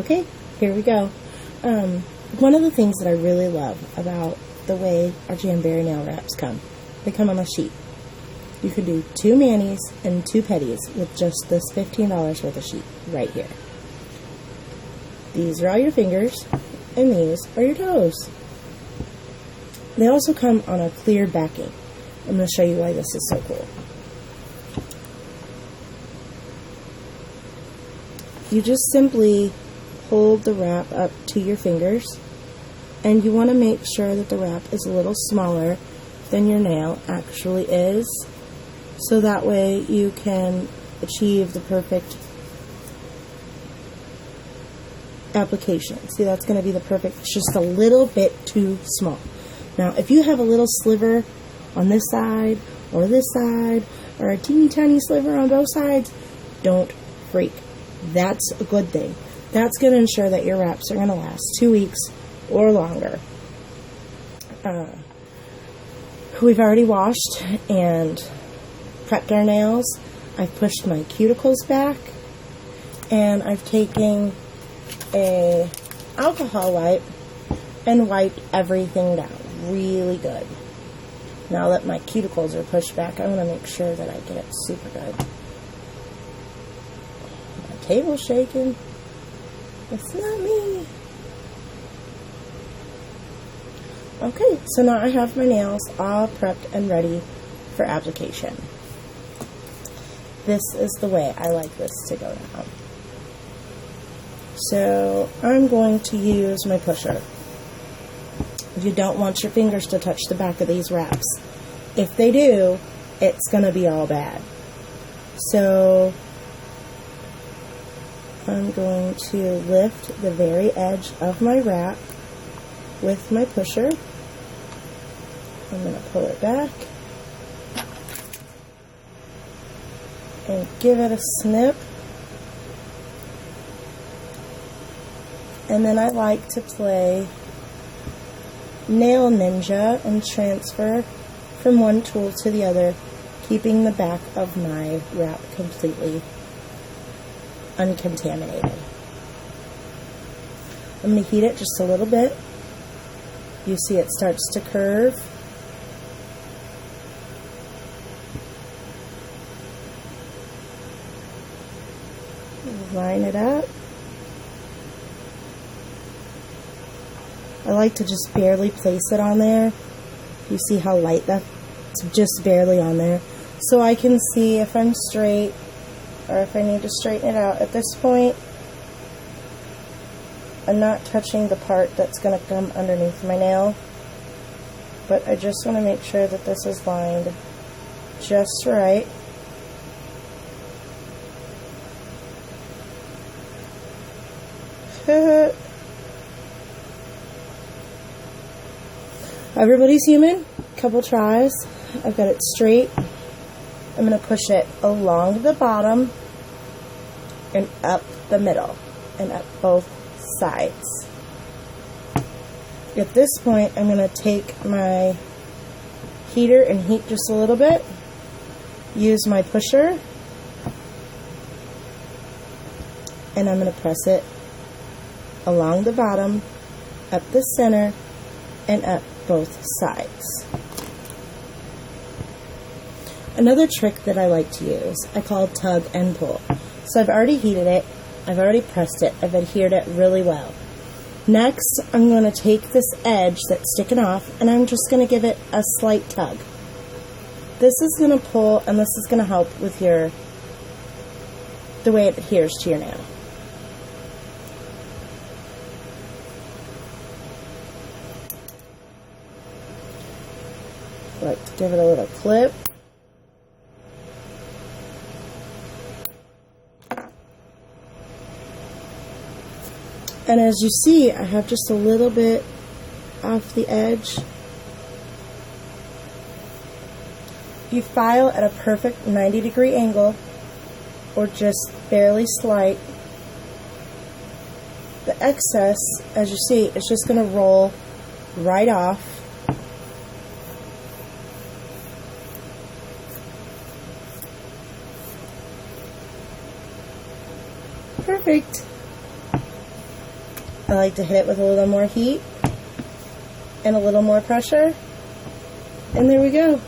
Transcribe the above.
Okay, here we go. One of the things that I really love about the way our Jamberry nail wraps come, they come on a sheet. You can do 2 manis and 2 petties with just this $15 worth of sheet right here. These are all your fingers, and these are your toes. They also come on a clear backing. I'm going to show you why this is so cool. You just simply hold the wrap up to your fingers, and you want to make sure that the wrap is a little smaller than your nail actually is, so that way you can achieve the perfect application. See, that's going to be the perfect, it's just a little bit too small. Now, if you have a little sliver on this side, or a teeny tiny sliver on both sides, don't freak. That's a good thing. That's going to ensure that your wraps are going to last 2 weeks or longer. We've already washed and prepped our nails. I've pushed my cuticles back, and I've taken a alcohol wipe and wiped everything down really good. Now that my cuticles are pushed back, I want to make sure that I get it super good. My table's shaking. It's not me. Okay, so now I have my nails all prepped and ready for application. This is the way I like this to go down. So I'm going to use my pusher. You don't want your fingers to touch the back of these wraps. If they do, it's going to be all bad. So I'm going to lift the very edge of my wrap with my pusher. I'm going to pull it back and give it a snip. And then I like to play Nail Ninja and transfer from one tool to the other, keeping the back of my wrap completely uncontaminated. I'm going to heat it just a little bit. You see it starts to curve. Line it up. I like to just barely place it on there. You see how light that's just barely on there. So I can see if I'm straight or if I need to straighten it out. At this point, I'm not touching the part that's going to come underneath my nail, but I just want to make sure that this is lined just right. Everybody's human. Couple tries. I've got it straight. I'm going to push it along the bottom and up the middle and up both sides. At this point, I'm going to take my heater and heat just a little bit. Use my pusher, and I'm going to press it along the bottom, up the center, and up both sides. Another trick that I like to use, I call tug and pull. So I've already heated it, I've already pressed it, I've adhered it really well. Next, I'm going to take this edge that's sticking off, and I'm just going to give it a slight tug. This is going to pull, and this is going to help with the way it adheres to your nail. Like to give it a little clip. And as you see, I have just a little bit off the edge. You file at a perfect 90-degree angle, or just barely slight. The excess, as you see, is just going to roll right off. Perfect. I like to hit it with a little more heat and a little more pressure. And there we go.